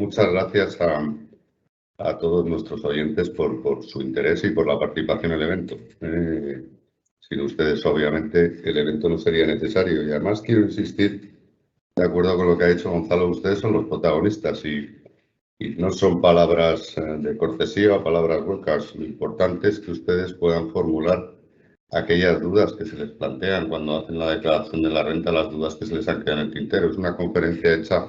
muchas gracias a todos nuestros oyentes por su interés y por la participación en el evento. Sin ustedes, obviamente, el evento no sería necesario. Y además quiero insistir, de acuerdo con lo que ha dicho Gonzalo, ustedes son los protagonistas y no son palabras de cortesía o palabras huecas. Lo importante es que ustedes puedan formular aquellas dudas que se les plantean cuando hacen la declaración de la renta, las dudas que se les han quedado en el tintero. Es una conferencia hecha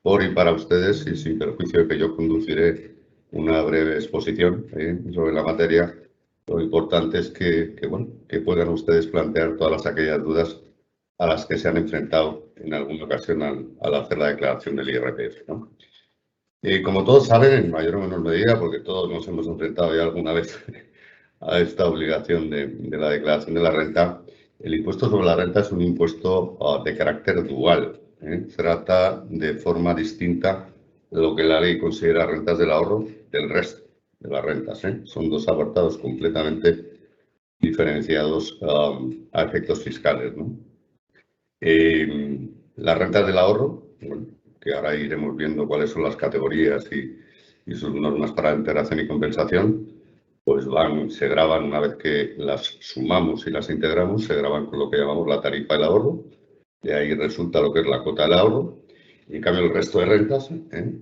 por y para ustedes y sin perjuicio de que yo conduciré una breve exposición sobre la materia. Lo importante es que puedan ustedes plantear todas aquellas dudas a las que se han enfrentado en alguna ocasión al hacer la declaración del IRPF, ¿no? Como todos saben, en mayor o menor medida, porque todos nos hemos enfrentado ya alguna vez a esta obligación de la declaración de la renta, el impuesto sobre la renta es un impuesto de carácter dual. Trata de forma distinta lo que la ley considera rentas del ahorro del resto de las rentas. Son dos apartados completamente diferenciados a efectos fiscales, ¿no? Las rentas del ahorro, que ahora iremos viendo cuáles son las categorías y sus normas para integración y compensación, pues se graban una vez que las sumamos y las integramos, se graban con lo que llamamos la tarifa del ahorro. De ahí resulta lo que es la cuota del ahorro. Y en cambio el resto de rentas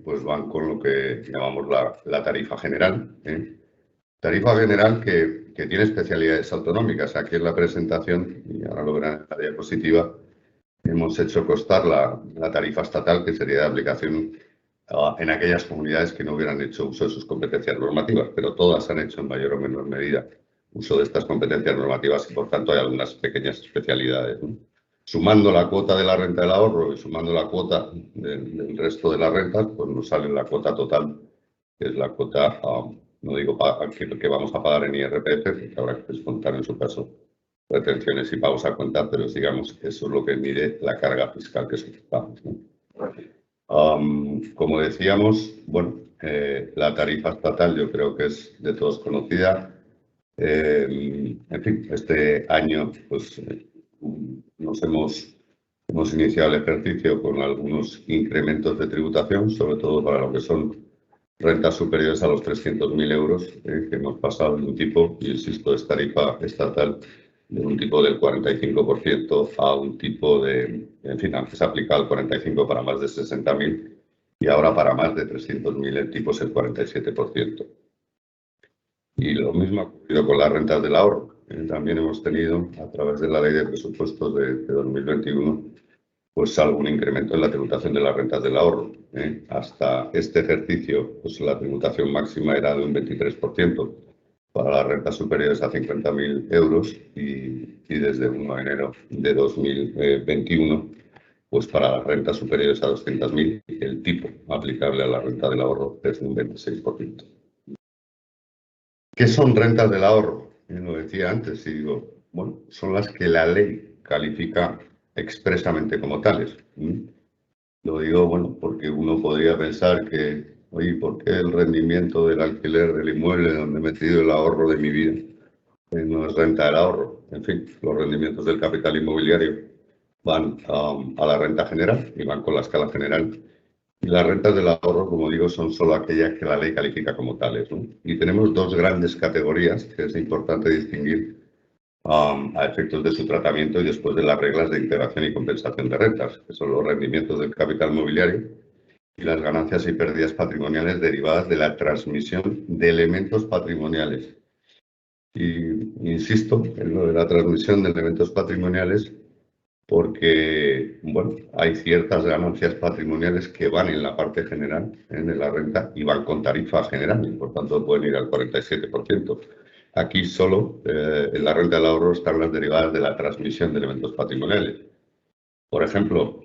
pues van con lo que llamamos la tarifa general. Tarifa general que tiene especialidades autonómicas. Aquí en la presentación, y ahora lo verán en la diapositiva, hemos hecho constar la tarifa estatal, que sería de aplicación en aquellas comunidades que no hubieran hecho uso de sus competencias normativas, pero todas han hecho en mayor o menor medida uso de estas competencias normativas y por tanto hay algunas pequeñas especialidades, ¿no? Sumando la cuota de la renta del ahorro y sumando la cuota del resto de las rentas, pues nos sale la cuota total, que es la cuota, no digo que vamos a pagar en IRPF, porque habrá que descontar en su caso retenciones y pagos a cuenta, pero digamos que eso es lo que mide la carga fiscal que soportamos, ¿no? Como decíamos, la tarifa estatal yo creo que es de todos conocida. En fin, este año pues hemos iniciado el ejercicio con algunos incrementos de tributación, sobre todo para lo que son rentas superiores a los 300.000 euros, que hemos pasado de un tipo, y insisto, es tarifa estatal, de un tipo del 45% a un tipo en fin, antes se aplicaba el 45% para más de 60.000 y ahora para más de 300.000 el tipo es el 47%. Y lo mismo ha ocurrido con las rentas del ahorro. También hemos tenido, a través de la ley de presupuestos de 2021, pues algún incremento en la tributación de las rentas del ahorro. Hasta este ejercicio, pues la tributación máxima era de un 23% para las rentas superiores a 50.000 euros y desde 1 de enero de 2021, pues para las rentas superiores a 200.000, el tipo aplicable a la renta del ahorro es de un 26%. ¿Qué son rentas del ahorro? Lo decía antes y digo, son las que la ley califica expresamente como tales. Lo digo, porque uno podría pensar que, oye, ¿por qué el rendimiento del alquiler del inmueble donde he metido el ahorro de mi vida no es renta del ahorro? En fin, los rendimientos del capital inmobiliario van a la renta general y van con la escala general. Y las rentas del ahorro, como digo, son solo aquellas que la ley califica como tales, ¿no? Y tenemos dos grandes categorías que es importante distinguir a efectos de su tratamiento y después de las reglas de integración y compensación de rentas, que son los rendimientos del capital mobiliario y las ganancias y pérdidas patrimoniales derivadas de la transmisión de elementos patrimoniales. Y insisto en lo de la transmisión de elementos patrimoniales porque, hay ciertas ganancias patrimoniales que van en la parte general, de la renta, y van con tarifa general, y por tanto pueden ir al 47%. Aquí solo en la renta del ahorro están las derivadas de la transmisión de elementos patrimoniales. Por ejemplo,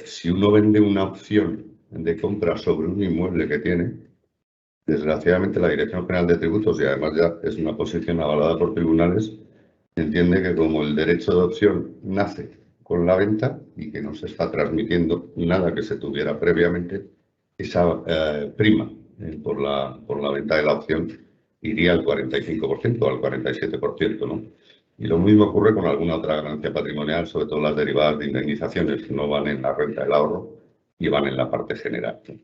si uno vende una opción de compra sobre un inmueble que tiene, desgraciadamente la Dirección General de Tributos, y además ya es una posición avalada por tribunales, entiende que como el derecho de opción nace con la venta y que no se está transmitiendo nada que se tuviera previamente, esa prima por la venta de la opción iría al 45% o al 47%, ¿no? Y lo mismo ocurre con alguna otra ganancia patrimonial, sobre todo las derivadas de indemnizaciones, no van en la renta del ahorro y van en la parte general, ¿no?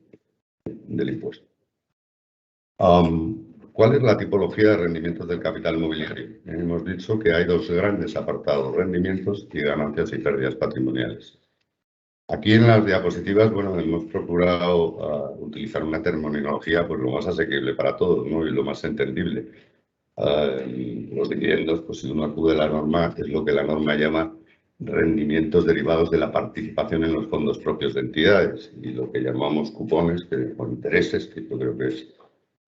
del impuesto. ¿Cuál es la tipología de rendimientos del capital mobiliario? Hemos dicho que hay dos grandes apartados, rendimientos y ganancias y pérdidas patrimoniales. Aquí en las diapositivas, bueno, hemos procurado utilizar una terminología pues lo más asequible para todos, ¿no? Y lo más entendible. Los dividendos, pues si uno acude a la norma, es lo que la norma llama rendimientos derivados de la participación en los fondos propios de entidades, y lo que llamamos cupones o intereses, que yo creo que es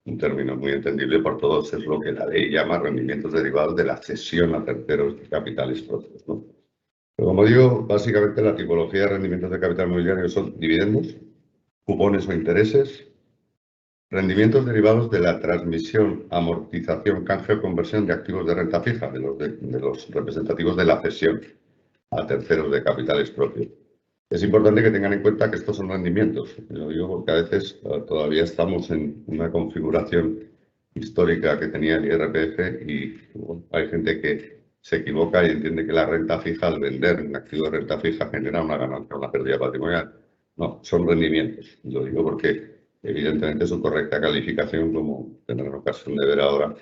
un término muy entendible por todos, es lo que la ley llama rendimientos derivados de la cesión a terceros de capitales propios, ¿no? Pero como digo, básicamente la tipología de rendimientos de capital mobiliario son dividendos, cupones o intereses, rendimientos derivados de la transmisión, amortización, canje o conversión de activos de renta fija, de los representativos de la cesión a terceros de capitales propios. Es importante que tengan en cuenta que estos son rendimientos. Lo digo porque a veces todavía estamos en una configuración histórica que tenía el IRPF y bueno, hay gente que se equivoca y entiende que la renta fija, al vender un activo de renta fija, genera una ganancia, una pérdida patrimonial. No, son rendimientos. Lo digo porque evidentemente su correcta calificación, como tendrán ocasión de ver ahora,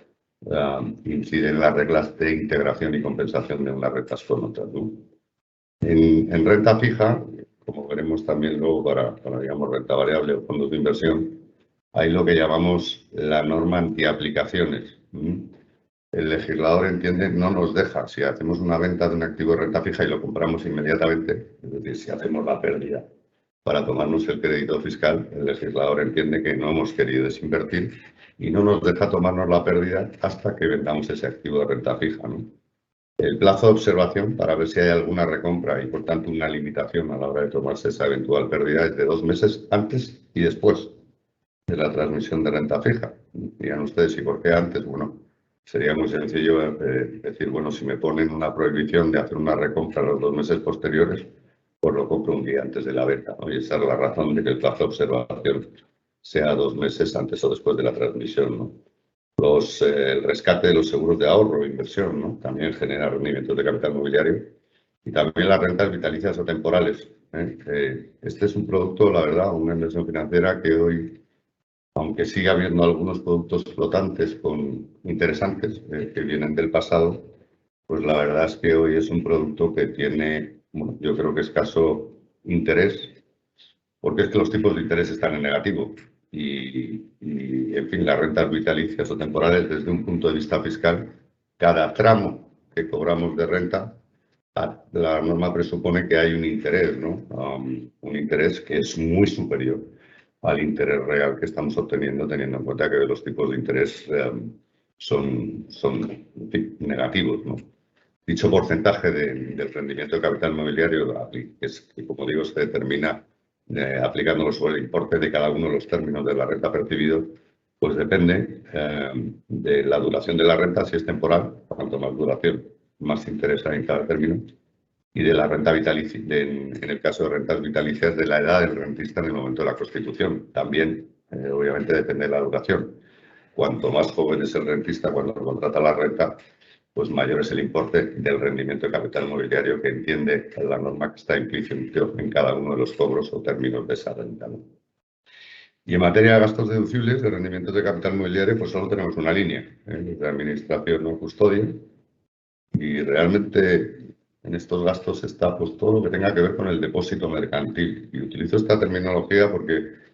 incide en las reglas de integración y compensación de unas rentas con otras, ¿no? En renta fija, como veremos también luego para digamos, renta variable o fondos de inversión, hay lo que llamamos la norma antiaplicaciones. El legislador entiende, no nos deja, si hacemos una venta de un activo de renta fija y lo compramos inmediatamente, es decir, si hacemos la pérdida para tomarnos el crédito fiscal, el legislador entiende que no hemos querido desinvertir y no nos deja tomarnos la pérdida hasta que vendamos ese activo de renta fija, ¿no? El plazo de observación para ver si hay alguna recompra y, por tanto, una limitación a la hora de tomarse esa eventual pérdida es de 2 meses antes y después de la transmisión de renta fija. Dirán ustedes, ¿y por qué antes? Bueno, sería muy sencillo decir, bueno, si me ponen una prohibición de hacer una recompra los 2 meses posteriores, pues lo compro un día antes de la venta, ¿no? Y esa es la razón de que el plazo de observación sea 2 meses antes o después de la transmisión, ¿no? El rescate de los seguros de ahorro o inversión, ¿no? También genera rendimientos de capital mobiliario. Y también las rentas vitalicias o temporales. Este es un producto, la verdad, una inversión financiera que hoy, aunque sigue habiendo algunos productos flotantes interesantes que vienen del pasado, pues la verdad es que hoy es un producto que tiene, bueno, yo creo que escaso interés, porque es que los tipos de interés están en negativo. En fin, las rentas vitalicias o temporales, desde un punto de vista fiscal, cada tramo que cobramos de renta, la norma presupone que hay un interés, ¿no? Un interés que es muy superior al interés real que estamos obteniendo, teniendo en cuenta que los tipos de interés son en fin, negativos, ¿no? Dicho porcentaje del rendimiento de capital mobiliario, que como digo, se determina aplicándolo sobre el importe de cada uno de los términos de la renta percibido, pues depende de la duración de la renta, si es temporal, cuanto más duración, más interés hay en cada término, y de la renta vitalicia, en el caso de rentas vitalicias, de la edad del rentista en el momento de la constitución. También, obviamente, depende de la duración. Cuanto más joven es el rentista cuando contrata la renta, pues mayor es el importe del rendimiento de capital mobiliario que entiende la norma que está implícito en cada uno de los cobros o términos de esa renta, ¿no? Y en materia de gastos deducibles de rendimientos de capital mobiliario, pues solo tenemos una línea, de administración o custodia, y realmente en estos gastos está pues todo lo que tenga que ver con el depósito mercantil. Y utilizo esta terminología porque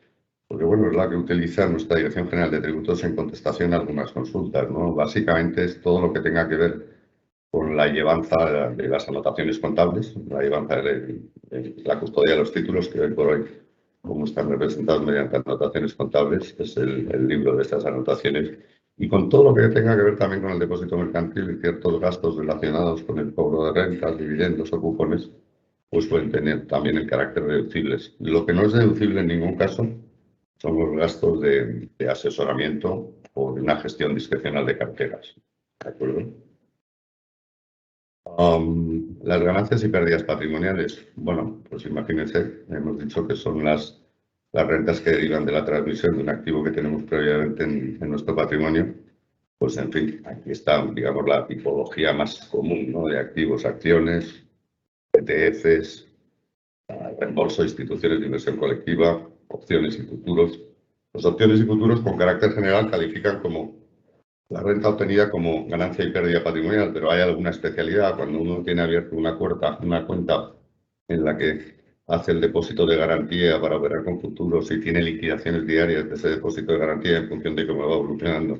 bueno, es la que utiliza nuestra Dirección General de Tributos en contestación a algunas consultas, ¿no? Básicamente es todo lo que tenga que ver con la llevanza de las anotaciones contables, la llevanza de la custodia de los títulos, que hoy por hoy, como están representados mediante anotaciones contables, es el libro de estas anotaciones, y con todo lo que tenga que ver también con el depósito mercantil y ciertos gastos relacionados con el cobro de rentas, dividendos o cupones, pues pueden tener también el carácter deducibles. Lo que no es deducible en ningún caso son los gastos de asesoramiento o de una gestión discrecional de carteras. ¿De acuerdo? Las ganancias y pérdidas patrimoniales. Bueno, pues imagínense, hemos dicho que son las rentas que derivan de la transmisión de un activo que tenemos previamente en nuestro patrimonio. Pues en fin, aquí está, digamos, la tipología más común, ¿no? De activos, acciones, ETFs, reembolso, instituciones de inversión colectiva, opciones y futuros. Las opciones y futuros con carácter general califican como la renta obtenida como ganancia y pérdida patrimonial, pero hay alguna especialidad cuando uno tiene abierto una cuenta en la que hace el depósito de garantía para operar con futuros y tiene liquidaciones diarias de ese depósito de garantía en función de cómo va evolucionando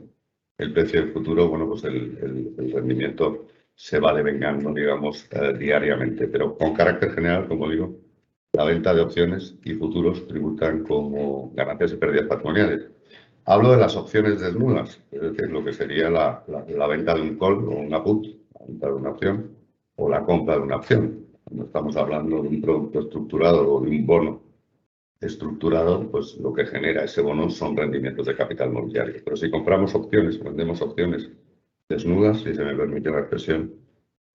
el precio del futuro, bueno, pues el rendimiento se va devengando, digamos, diariamente. Pero con carácter general, como digo, la venta de opciones y futuros tributan como ganancias y pérdidas patrimoniales. Hablo de las opciones desnudas, es decir, lo que sería la venta de un call o una put, la venta de una opción o la compra de una opción. Cuando estamos hablando de un producto estructurado o de un bono estructurado, pues lo que genera ese bono son rendimientos de capital mobiliario. Pero si compramos opciones, vendemos opciones desnudas, si se me permite la expresión,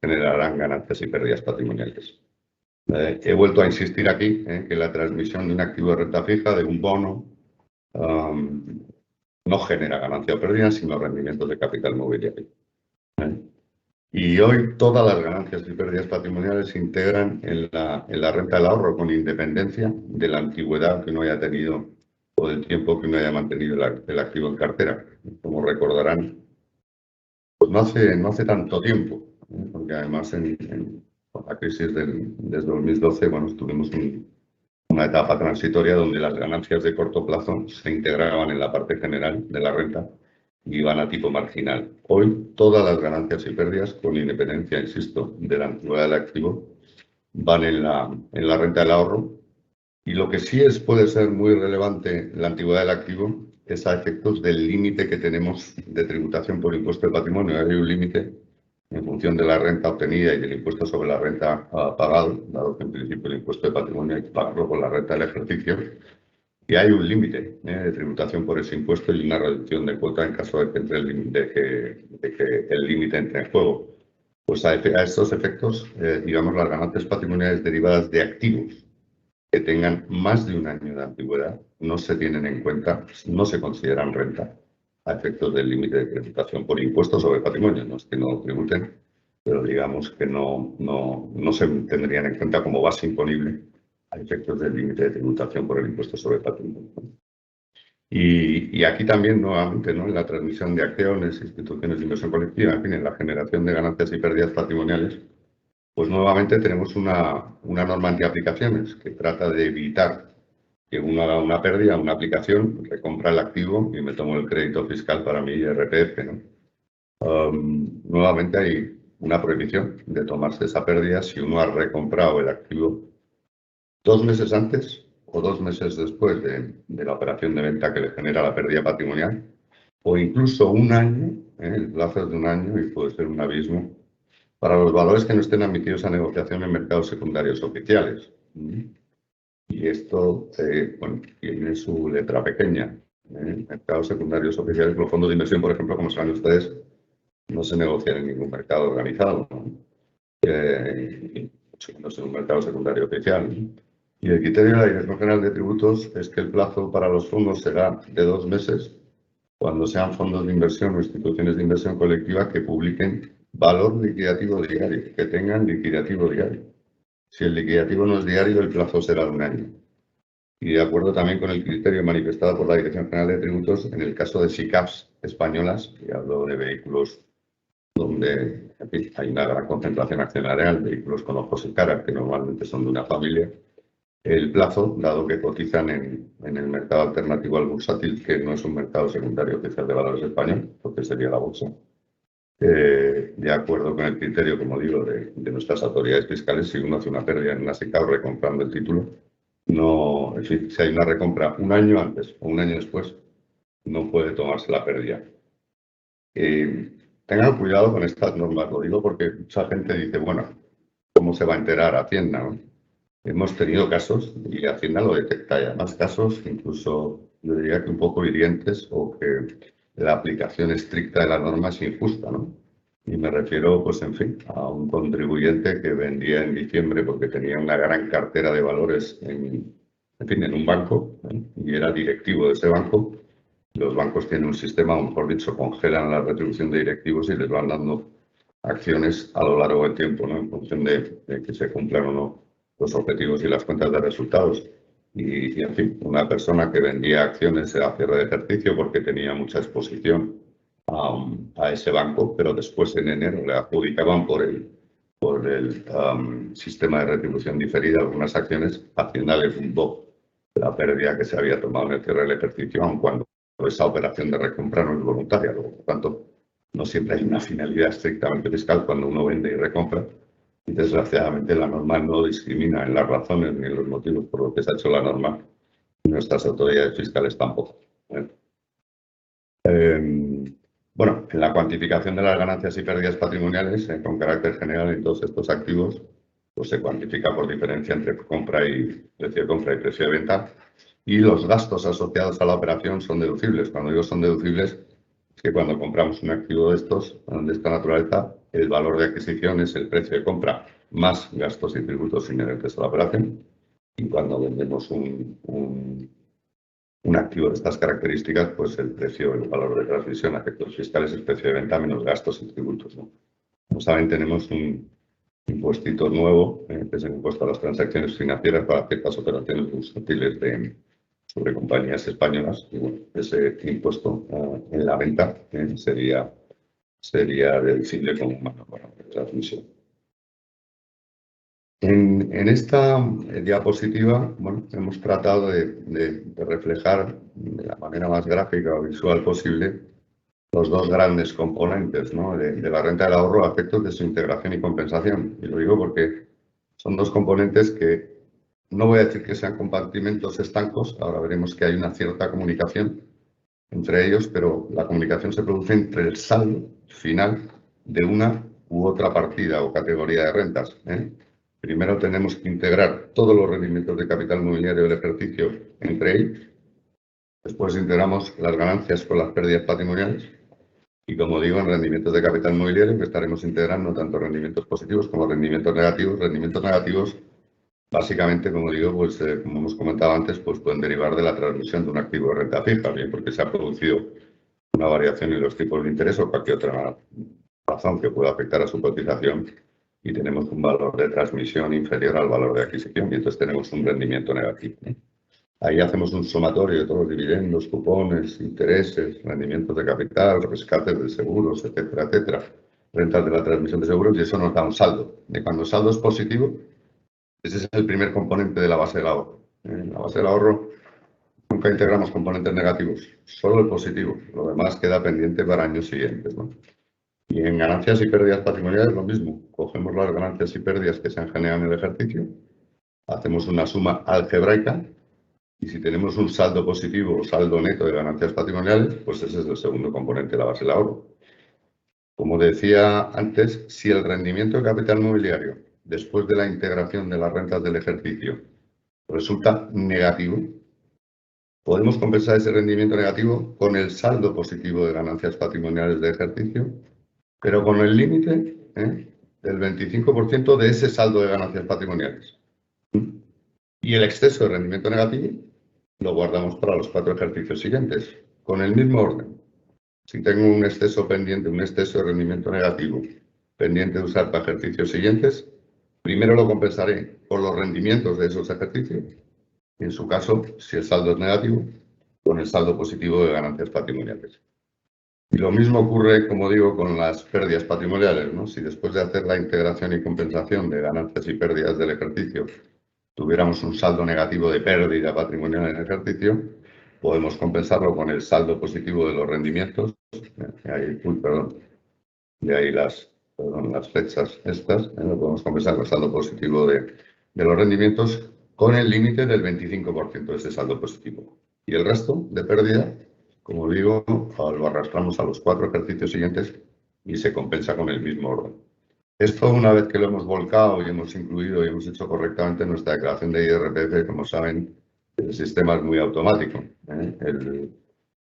generarán ganancias y pérdidas patrimoniales. He vuelto a insistir aquí que la transmisión de un activo de renta fija, de un bono, no genera ganancia o pérdida, sino rendimientos de capital mobiliario. Y hoy todas las ganancias y pérdidas patrimoniales se integran en la renta del ahorro, con independencia de la antigüedad que uno haya tenido o del tiempo que uno haya mantenido el activo en cartera. Como recordarán, pues no hace tanto tiempo, porque además con la crisis desde 2012, bueno, tuvimos una etapa transitoria donde las ganancias de corto plazo se integraban en la parte general de la renta y van a tipo marginal. Hoy todas las ganancias y pérdidas, con independencia, insisto, de la antigüedad del activo, van en la renta del ahorro. Y lo que sí puede ser muy relevante la antigüedad del activo es a efectos del límite que tenemos de tributación por impuesto de patrimonio. Hay un límite en función de la renta obtenida y del impuesto sobre la renta pagado, dado que en principio el impuesto de patrimonio hay que pagarlo con la renta del ejercicio. Y hay un límite de tributación por ese impuesto y una reducción de cuota en caso de que el límite entre en juego. Pues a estos efectos, digamos, las ganancias patrimoniales derivadas de activos que tengan más de un año de antigüedad no se tienen en cuenta, no se consideran renta a efectos del límite de tributación por impuestos sobre patrimonio. No es que no tributen, pero digamos que no se tendrían en cuenta como base imponible a efectos del límite de tributación por el impuesto sobre patrimonio. Y aquí también, nuevamente, ¿no?, en la transmisión de acciones, instituciones de inversión colectiva, en fin, en la generación de ganancias y pérdidas patrimoniales, pues nuevamente tenemos una norma antiaplicaciones que trata de evitar que uno haga una pérdida, una aplicación, recompra el activo y me tomo el crédito fiscal para mi IRPF, ¿no? Nuevamente hay una prohibición de tomarse esa pérdida si uno ha recomprado el activo 2 meses antes o 2 meses después de la operación de venta que le genera la pérdida patrimonial, o incluso un año, el plazo es de un año y puede ser un abismo para los valores que no estén admitidos a negociación en mercados secundarios oficiales. Y esto, bueno, tiene su letra pequeña. Mercados secundarios oficiales, los fondos de inversión, por ejemplo, como saben ustedes, no se negocian en ningún mercado organizado, mucho menos en un mercado secundario oficial. Y el criterio de la Dirección General de Tributos es que el plazo para los fondos será de 2 meses cuando sean fondos de inversión o instituciones de inversión colectiva que publiquen valor liquidativo diario, que tengan liquidativo diario. Si el liquidativo no es diario, el plazo será de un año. Y de acuerdo también con el criterio manifestado por la Dirección General de Tributos, en el caso de SICAVs españolas, y hablo de vehículos donde, en fin, hay una gran concentración accionarial, vehículos con ojos y caras, que normalmente son de una familia, el plazo, dado que cotizan en el mercado alternativo al bursátil, que no es un mercado secundario oficial de valores español, porque sería la bolsa, de acuerdo con el criterio, como digo, de nuestras autoridades fiscales, si uno hace una pérdida en una SICAV recomprando el título, no, en fin, si hay una recompra un año antes o un año después, no puede tomarse la pérdida. Tengan cuidado con estas normas, lo digo porque mucha gente dice, bueno, ¿cómo se va a enterar Hacienda, no? Hemos tenido casos, y Hacienda lo detecta, y además casos incluso, yo diría que un poco hirientes, o que la aplicación estricta de la norma es injusta, ¿no? Y me refiero, pues en fin, a un contribuyente que vendía en diciembre porque tenía una gran cartera de valores en un banco, y era directivo de ese banco. Los bancos tienen un sistema, o mejor dicho, congelan la retribución de directivos y les van dando acciones a lo largo del tiempo, ¿no?, en función de que se cumplan o no los objetivos y las cuentas de resultados. Y, en fin, una persona que vendía acciones a cierre de ejercicio porque tenía mucha exposición a ese banco, pero después en enero le adjudicaban por el sistema de retribución diferida algunas acciones, al final le fundó la pérdida que se había tomado en el cierre del ejercicio, aun cuando esa operación de recompra no es voluntaria. Por lo tanto, no siempre hay una finalidad estrictamente fiscal cuando uno vende y recompra. Y desgraciadamente la norma no discrimina en las razones ni en los motivos por los que se ha hecho la norma. Nuestras autoridades fiscales tampoco. Bueno, en la cuantificación de las ganancias y pérdidas patrimoniales, con carácter general en todos estos activos, pues se cuantifica por diferencia entre compra y precio de compra y precio de venta. Y los gastos asociados a la operación son deducibles. Cuando digo son deducibles, es que cuando compramos un activo de estos, de esta naturaleza, el valor de adquisición es el precio de compra más gastos y tributos inherentes a la operación. Y cuando vendemos un activo de estas características, pues el precio, el valor de transmisión a efectos fiscales es precio de venta menos gastos y tributos, ¿no? Como saben, tenemos un impuestito nuevo, que es el impuesto a las transacciones financieras para ciertas operaciones bursátiles sobre compañías españolas. Y bueno, ese impuesto en la venta sería deducible como mano de transmisión. En esta diapositiva, bueno, hemos tratado de reflejar de la manera más gráfica o visual posible los dos grandes componentes, ¿no?, de la renta del ahorro a efectos de su integración y compensación. Y lo digo porque son dos componentes que no voy a decir que sean compartimentos estancos, ahora veremos que hay una cierta comunicación entre ellos, pero la comunicación se produce entre el saldo final de una u otra partida o categoría de rentas. Primero tenemos que integrar todos los rendimientos de capital mobiliario del ejercicio entre ellos. Después integramos las ganancias con las pérdidas patrimoniales. Y como digo, en rendimientos de capital mobiliario, que estaremos integrando tanto rendimientos positivos como rendimientos negativos. Rendimientos negativos, básicamente, como digo, pues como hemos comentado antes, pues pueden derivar de la transmisión de un activo de renta fija, bien porque se ha producido una variación en los tipos de interés o cualquier otra razón que pueda afectar a su cotización y tenemos un valor de transmisión inferior al valor de adquisición y entonces tenemos un rendimiento negativo. Ahí hacemos un sumatorio de todos los dividendos, cupones, intereses, rendimientos de capital, rescates de seguros, etcétera, etcétera, rentas de la transmisión de seguros y eso nos da un saldo. Y cuando el saldo es positivo, ese es el primer componente de la base del ahorro. En la base del ahorro nunca integramos componentes negativos, solo el positivo. Lo demás queda pendiente para años siguientes, ¿no? Y en ganancias y pérdidas patrimoniales lo mismo. Cogemos las ganancias y pérdidas que se han generado en el ejercicio, hacemos una suma algebraica y si tenemos un saldo positivo o saldo neto de ganancias patrimoniales, pues ese es el segundo componente de la base del ahorro. Como decía antes, si el rendimiento de capital mobiliario después de la integración de las rentas del ejercicio resulta negativo, podemos compensar ese rendimiento negativo con el saldo positivo de ganancias patrimoniales de ejercicio, pero con el límite del 25% de ese saldo de ganancias patrimoniales. Y el exceso de rendimiento negativo lo guardamos para los 4 ejercicios siguientes, con el mismo orden. Si tengo un exceso pendiente, un exceso de rendimiento negativo pendiente de usar para ejercicios siguientes, primero lo compensaré con los rendimientos de esos ejercicios y, en su caso, si el saldo es negativo, con el saldo positivo de ganancias patrimoniales. Y lo mismo ocurre, como digo, con las pérdidas patrimoniales, ¿no? Si después de hacer la integración y compensación de ganancias y pérdidas del ejercicio tuviéramos un saldo negativo de pérdida patrimonial en el ejercicio, podemos compensarlo con el saldo positivo de los rendimientos. De ahí las flechas estas. Lo podemos compensar con el saldo positivo de los rendimientos con el límite del 25% de ese saldo positivo. Y el resto de pérdida, como digo, lo arrastramos a los 4 ejercicios siguientes y se compensa con el mismo orden. Esto, una vez que lo hemos volcado y hemos incluido y hemos hecho correctamente nuestra declaración de IRPF, como saben, el sistema es muy automático.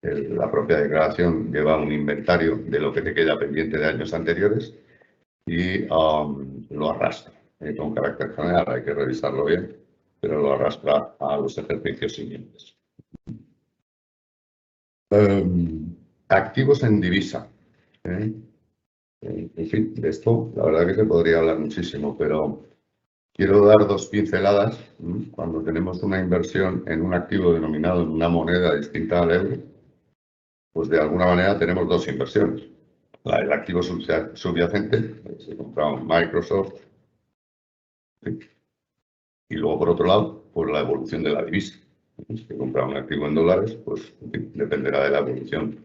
La propia declaración lleva un inventario de lo que te queda pendiente de años anteriores y lo arrastra. Con carácter general hay que revisarlo bien, pero lo arrastra a los ejercicios siguientes. Activos en divisa. En fin, de esto la verdad que se podría hablar muchísimo, pero quiero dar dos pinceladas. Cuando tenemos una inversión en un activo denominado en una moneda distinta al euro, pues de alguna manera tenemos dos inversiones. El activo subyacente, se compra un Microsoft, ¿sí? Y luego, por otro lado, pues la evolución de la divisa. Si compra un activo en dólares, pues en fin, dependerá de la evolución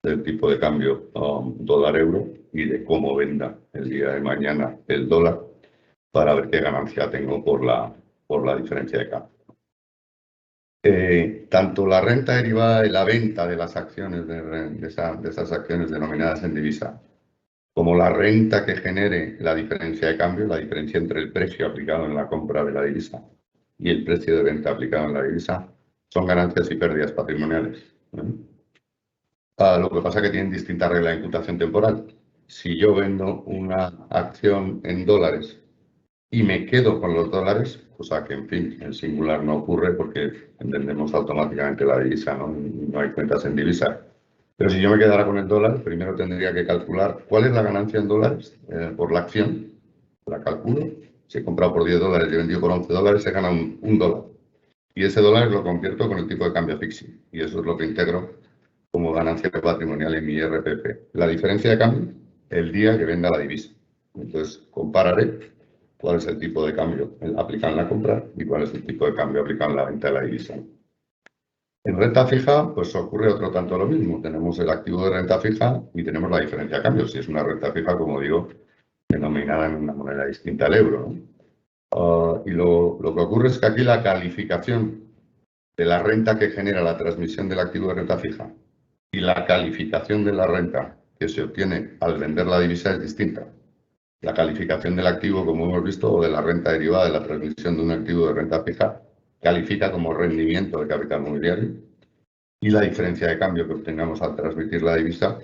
del tipo de cambio dólar-euro y de cómo venda el día de mañana el dólar para ver qué ganancia tengo por la diferencia de cambio. Tanto la renta derivada y la venta de las acciones, de esas acciones denominadas en divisa, como la renta que genere la diferencia de cambio, la diferencia entre el precio aplicado en la compra de la divisa y el precio de venta aplicado en la divisa, son ganancias y pérdidas patrimoniales. Lo que pasa es que tienen distintas reglas de imputación temporal. Si yo vendo una acción en dólares y me quedo con los dólares, cosa que, en fin, en singular no ocurre porque entendemos automáticamente la divisa, no hay cuentas en divisa. Pero si yo me quedara con el dólar, primero tendría que calcular cuál es la ganancia en dólares por la acción. La calculo. Si he comprado por 10 dólares y he vendido por 11 dólares, se gana un dólar. Y ese dólar lo convierto con el tipo de cambio fixing. Y eso es lo que integro como ganancia patrimonial en mi IRPF. La diferencia de cambio el día que venda la divisa. Entonces, compararé cuál es el tipo de cambio aplicado en la compra y cuál es el tipo de cambio aplicado en la venta de la divisa. En renta fija, pues ocurre otro tanto lo mismo. Tenemos el activo de renta fija y tenemos la diferencia de cambio. Si es una renta fija, como digo, denominada en una moneda distinta al euro, ¿no? Y lo que ocurre es que aquí la calificación de la renta que genera la transmisión del activo de renta fija y la calificación de la renta que se obtiene al vender la divisa es distinta. La calificación del activo, como hemos visto, o de la renta derivada de la transmisión de un activo de renta fija, califica como rendimiento de capital mobiliario y la diferencia de cambio que obtengamos al transmitir la divisa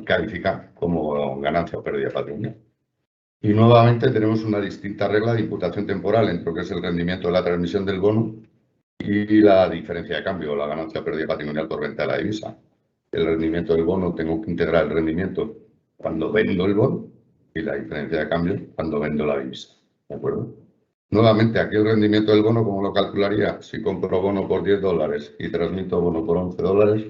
califica como ganancia o pérdida patrimonial. Y nuevamente tenemos una distinta regla de imputación temporal entre lo que es el rendimiento de la transmisión del bono y la diferencia de cambio, la ganancia o pérdida patrimonial por venta de la divisa. El rendimiento del bono tengo que integrar el rendimiento cuando vendo el bono y la diferencia de cambio cuando vendo la divisa. ¿De acuerdo? Nuevamente, aquí el rendimiento del bono, ¿cómo lo calcularía? Si compro bono por 10 dólares y transmito bono por 11 dólares,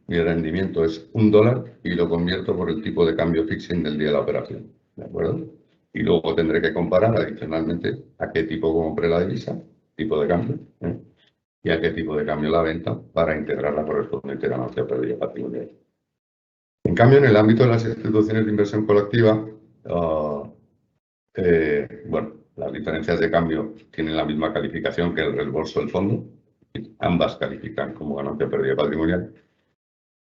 mi rendimiento es $1 y lo convierto por el tipo de cambio fixing del día de la operación. ¿De acuerdo? Y luego tendré que comparar adicionalmente a qué tipo compré la divisa, tipo de cambio, y a qué tipo de cambio la venta para integrar la correspondiente ganancia o pérdida patrimonial. En cambio, en el ámbito de las instituciones de inversión colectiva, bueno, las diferencias de cambio tienen la misma calificación que el reembolso del fondo. Ambas califican como ganancia o pérdida patrimonial.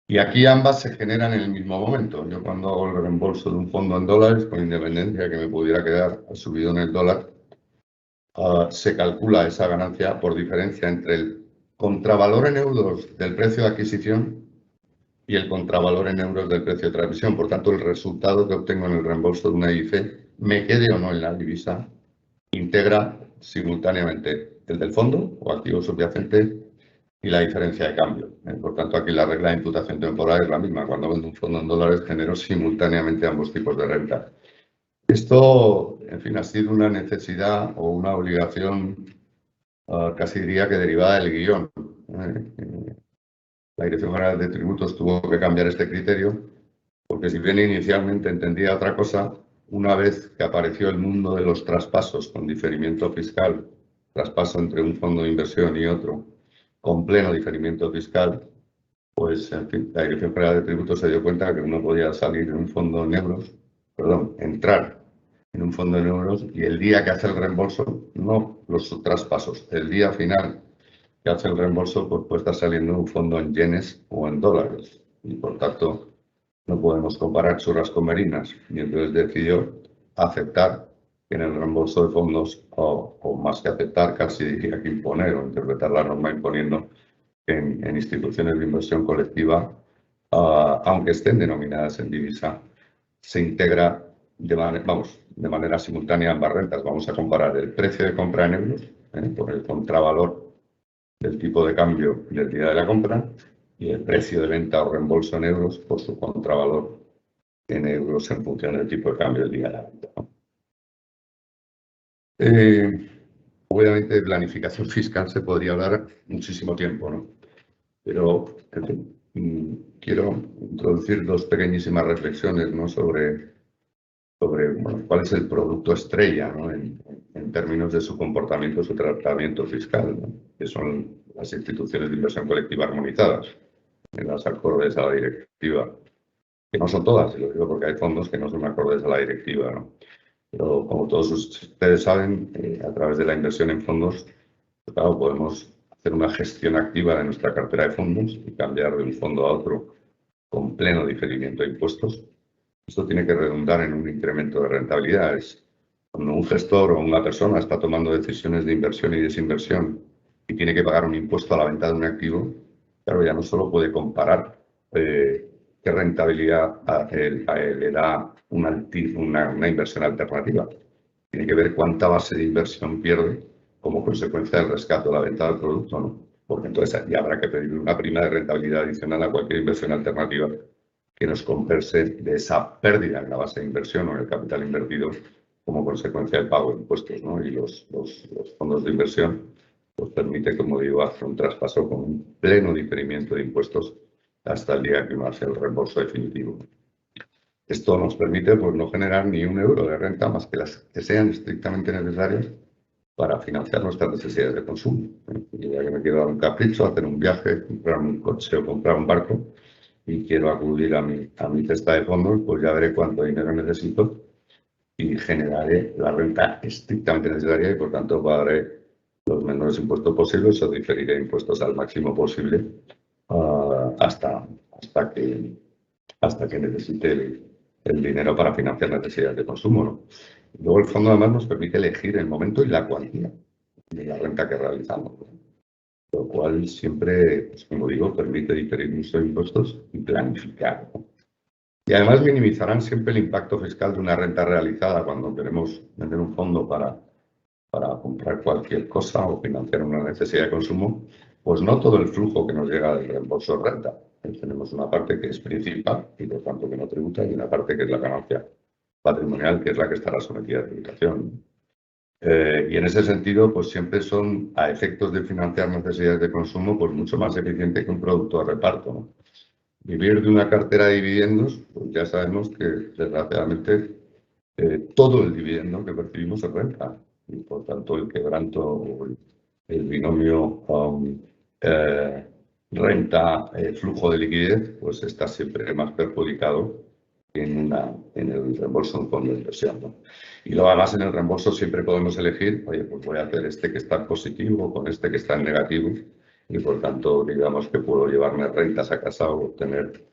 Y aquí ambas se generan en el mismo momento. Yo cuando hago el reembolso de un fondo en dólares, con independencia que me pudiera quedar subido en el dólar, se calcula esa ganancia por diferencia entre el contravalor en euros del precio de adquisición y el contravalor en euros del precio de transmisión. Por tanto, el resultado que obtengo en el reembolso de una IC, me quede o no en la divisa, integra simultáneamente el del fondo o activo subyacente y la diferencia de cambio. Por tanto, aquí la regla de imputación temporal es la misma. Cuando vendo un fondo en dólares, genero simultáneamente ambos tipos de renta. Esto, en fin, ha sido una necesidad o una obligación, casi diría que derivada del guión. La Dirección General de Tributos tuvo que cambiar este criterio, porque si bien inicialmente entendía otra cosa, una vez que apareció el mundo de los traspasos con diferimiento fiscal, traspaso entre un fondo de inversión y otro, con pleno diferimiento fiscal, pues en fin, la Dirección General de Tributos se dio cuenta que uno podía salir en un fondo en euros, entrar en un fondo en euros y el día que hace el reembolso, no los traspasos, el día final que hace el reembolso, pues puede estar saliendo un fondo en yenes o en dólares. Y por tanto, no podemos comparar churras con merinas. Y entonces decidió aceptar que en el reembolso de fondos, o más que aceptar, casi diría que imponer o interpretar la norma imponiendo que en instituciones de inversión colectiva, aunque estén denominadas en divisa, se integra de manera simultánea ambas rentas. Vamos a comparar el precio de compra en euros por el contravalor del tipo de cambio del día de la compra y el precio de venta o reembolso en euros por su contravalor en euros en función del tipo de cambio del día de la venta. Obviamente de planificación fiscal se podría hablar muchísimo tiempo, ¿no? Pero, en fin, quiero introducir dos pequeñísimas reflexiones, ¿no? sobre bueno, cuál es el producto estrella, ¿no? en términos de su comportamiento, su tratamiento fiscal, ¿no? Que son las instituciones de inversión colectiva armonizadas, en las acordes a la directiva, que no son todas, y lo digo porque hay fondos que no son acordes a la directiva, ¿no? Pero como todos ustedes saben, a través de la inversión en fondos, pues claro, podemos hacer una gestión activa de nuestra cartera de fondos y cambiar de un fondo a otro con pleno diferimiento de impuestos. Esto tiene que redundar en un incremento de rentabilidades. Cuando un gestor o una persona está tomando decisiones de inversión y desinversión y tiene que pagar un impuesto a la venta de un activo, claro, ya no solo puede comparar qué rentabilidad a él le da una inversión alternativa. Tiene que ver cuánta base de inversión pierde como consecuencia del rescate o la venta del producto, ¿no? Porque entonces ya habrá que pedir una prima de rentabilidad adicional a cualquier inversión alternativa que nos compense de esa pérdida en la base de inversión o en el capital invertido como consecuencia del pago de impuestos, ¿no? Y los fondos de inversión pues permite, como digo, hacer un traspaso con un pleno diferimiento de impuestos hasta el día que uno hace el reembolso definitivo. Esto nos permite pues, no generar ni un euro de renta más que las que sean estrictamente necesarias para financiar nuestras necesidades de consumo. Y ya que me quiero dar un capricho, hacer un viaje, comprar un coche o comprar un barco y quiero acudir a mi cesta de fondos, pues ya veré cuánto dinero necesito y generaré la renta estrictamente necesaria y por tanto pagaré los menores impuestos posibles o diferiré impuestos al máximo posible hasta que necesite el dinero para financiar necesidades de consumo, ¿no? Luego el fondo además nos permite elegir el momento y la cuantía de la renta que realizamos, ¿no? Lo cual siempre, pues, como digo, permite diferir nuestros impuestos y planificar, ¿no? Y además minimizarán siempre el impacto fiscal de una renta realizada cuando queremos vender un fondo para comprar cualquier cosa o financiar una necesidad de consumo, pues no todo el flujo que nos llega del reembolso de renta. Tenemos una parte que es principal y por tanto que no tributa y una parte que es la ganancia patrimonial, que es la que estará sometida a tributación. Y en ese sentido, pues siempre son, a efectos de financiar necesidades de consumo, pues mucho más eficiente que un producto de reparto, ¿no? Vivir de una cartera de dividendos, pues ya sabemos que desgraciadamente todo el dividendo que percibimos es renta y por tanto el quebranto o el binomio renta-flujo de liquidez pues está siempre más perjudicado que en el reembolso de un fondo de inversión, ¿no? Y luego además en el reembolso siempre podemos elegir, oye, pues voy a hacer este que está en positivo con este que está en negativo y por tanto digamos que puedo llevarme rentas a casa o obtener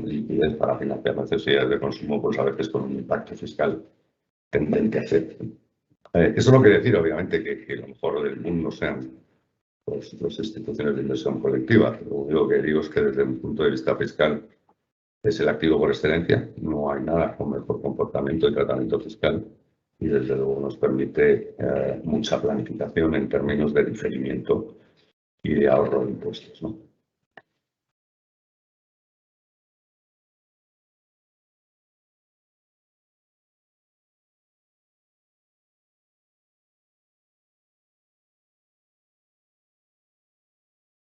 liquidez para financiar necesidades de consumo, pues a veces con un impacto fiscal tendente a ser. Eso no quiere decir, obviamente, que lo mejor del mundo sean pues, las instituciones de inversión colectiva. Lo único que digo es que desde un punto de vista fiscal es el activo por excelencia. No hay nada con mejor comportamiento y tratamiento fiscal y desde luego nos permite mucha planificación en términos de diferimiento y de ahorro de impuestos, ¿no?